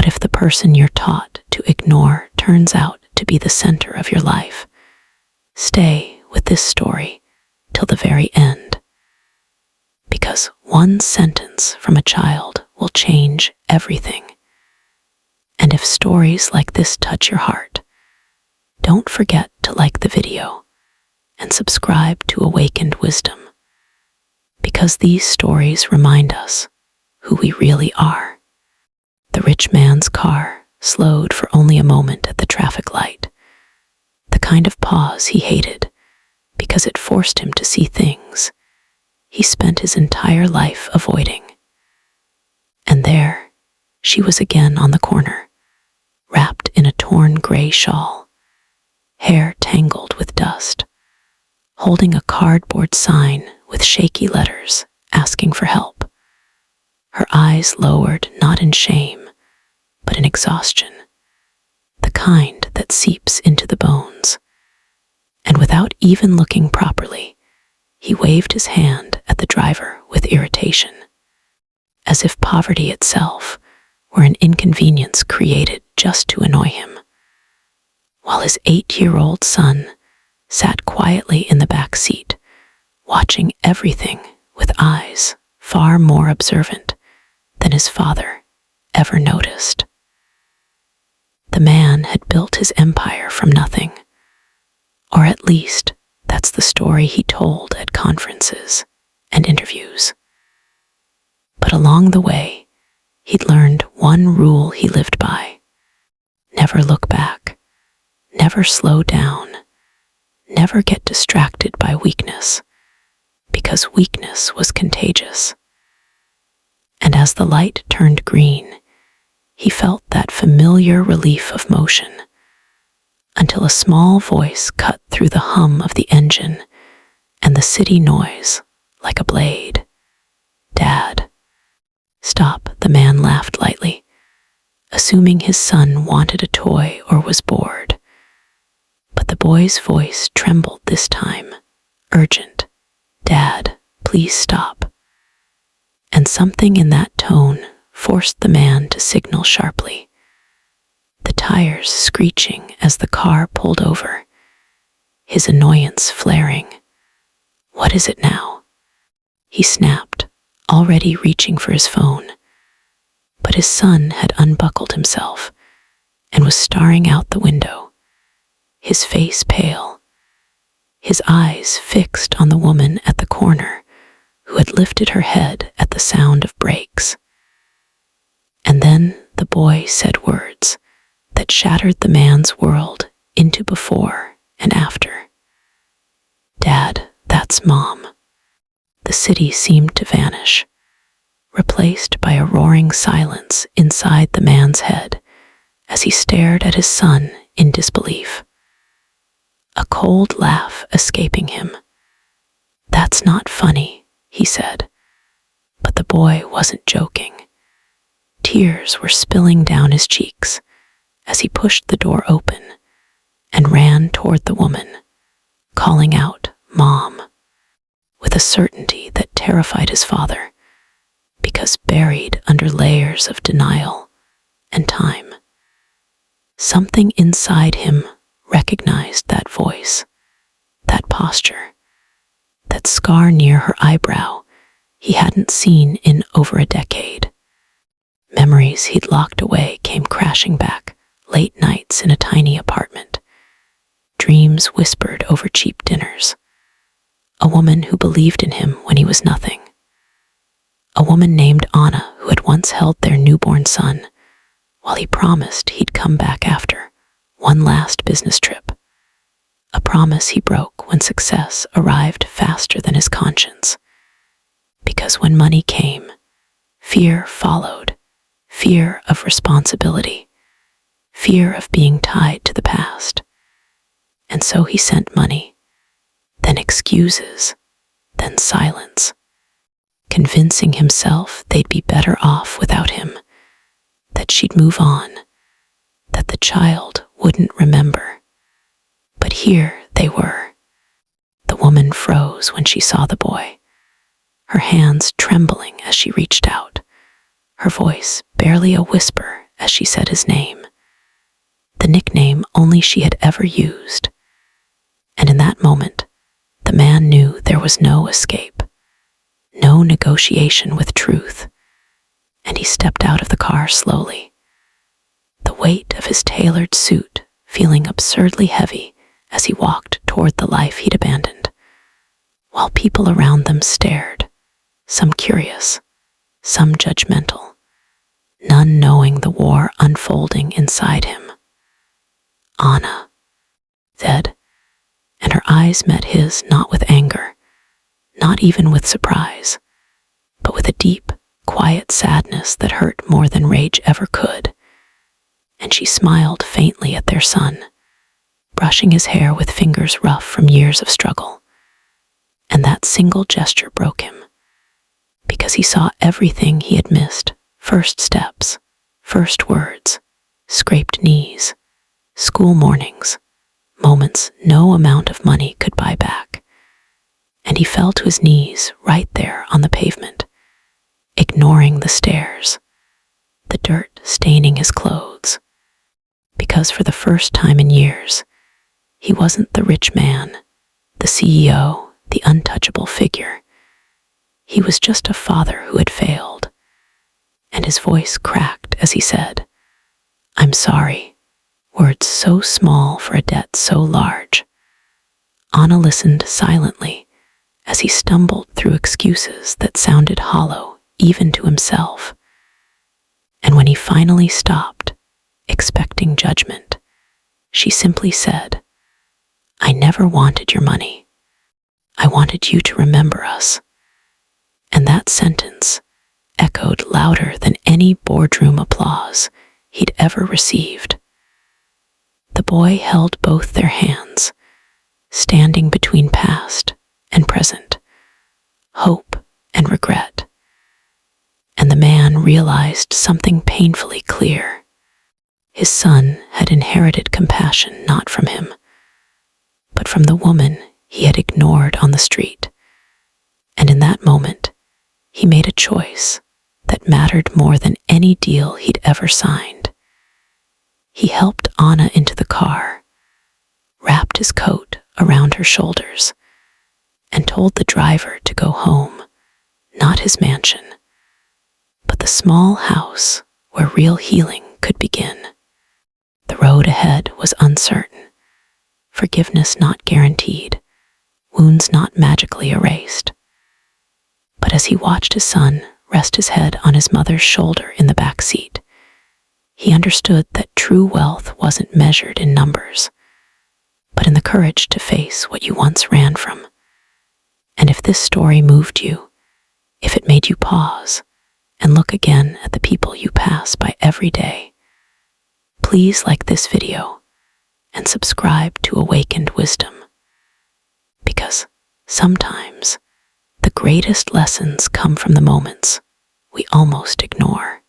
What if the person you're taught to ignore turns out to be the center of your life? Stay with this story till the very end, because one sentence from a child will change everything. And if stories like this touch your heart, don't forget to like the video and subscribe to Awakened Wisdom, because these stories remind us who we really are. The rich man's car slowed for only a moment at the traffic light, the kind of pause he hated because it forced him to see things he spent his entire life avoiding. And there she was again on the corner, wrapped in a torn gray shawl, hair tangled with dust, holding a cardboard sign with shaky letters asking for help. Her eyes lowered not in shame, but in exhaustion, the kind that seeps into the bones. And without even looking properly, he waved his hand at the driver with irritation, as if poverty itself were an inconvenience created just to annoy him, while his 8-year-old son sat quietly in the back seat, watching everything with eyes far more observant than his father ever noticed. The man had built his empire from nothing, or at least that's the story he told at conferences and interviews. But along the way, he'd learned one rule he lived by: never look back, never slow down, never get distracted by weakness, because weakness was contagious. And as the light turned green, he felt that familiar relief of motion, until a small voice cut through the hum of the engine and the city noise like a blade. "Dad." "Stop," the man laughed lightly, assuming his son wanted a toy or was bored. But the boy's voice trembled this time, urgent. "Dad, please stop." And something in that tone forced the man to signal sharply, the tires screeching as the car pulled over, his annoyance flaring. "What is it now?" he snapped, already reaching for his phone. But his son had unbuckled himself and was staring out the window, his face pale, his eyes fixed on the woman at the corner who had lifted her head at the sound of brakes. And then the boy said words that shattered the man's world into before and after. "Dad, that's Mom." The city seemed to vanish, replaced by a roaring silence inside the man's head as he stared at his son in disbelief, a cold laugh escaping him. "That's not funny," he said. But the boy wasn't joking. Tears were spilling down his cheeks as he pushed the door open and ran toward the woman, calling out, "Mom," with a certainty that terrified his father, because buried under layers of denial and time, something inside him recognized that voice, that posture, that scar near her eyebrow he hadn't seen in over a decade. Memories he'd locked away came crashing back, late nights in a tiny apartment, dreams whispered over cheap dinners, a woman who believed in him when he was nothing, a woman named Anna who had once held their newborn son while he promised he'd come back after one last business trip, a promise he broke when success arrived faster than his conscience. Because when money came, fear followed, fear of responsibility, fear of being tied to the past. And so he sent money, then excuses, then silence, convincing himself they'd be better off without him, that she'd move on, that the child wouldn't remember. But here they were. The woman froze when she saw the boy, her hands trembling as she reached out, her voice barely a whisper as she said his name, the nickname only she had ever used. And in that moment, the man knew there was no escape, no negotiation with truth, and he stepped out of the car slowly, the weight of his tailored suit feeling absurdly heavy as he walked toward the life he'd abandoned, while people around them stared, some curious, some judgmental, none knowing the war unfolding inside him. Anna, said, and her eyes met his not with anger, not even with surprise, but with a deep, quiet sadness that hurt more than rage ever could. And she smiled faintly at their son, brushing his hair with fingers rough from years of struggle. And that single gesture broke him, because he saw everything he had missed: first steps, first words, scraped knees, school mornings, moments no amount of money could buy back. And he fell to his knees right there on the pavement, ignoring the stairs, the dirt staining his clothes, because for the first time in years, he wasn't the rich man, the CEO, the untouchable figure. He was just a father who had failed, and his voice cracked as he said, "I'm sorry," words so small for a debt so large. Anna listened silently as he stumbled through excuses that sounded hollow even to himself. And when he finally stopped, expecting judgment, she simply said, "I never wanted your money. I wanted you to remember us." And that sentence echoed louder than any boardroom applause he'd ever received. The boy held both their hands, standing between past and present, hope and regret. And the man realized something painfully clear. His son had inherited compassion not from him, but from the woman he had ignored on the street. And in that moment, he made a choice that mattered more than any deal he'd ever signed. He helped Anna into the car, wrapped his coat around her shoulders, and told the driver to go home, not his mansion, but the small house where real healing could begin. The road ahead was uncertain, forgiveness not guaranteed, wounds not magically erased. But as he watched his son rest his head on his mother's shoulder in the back seat, he understood that true wealth wasn't measured in numbers, but in the courage to face what you once ran from. And if this story moved you, if it made you pause and look again at the people you pass by every day, please like this video and subscribe to Awakened Wisdom, because sometimes the greatest lessons come from the moments we almost ignore.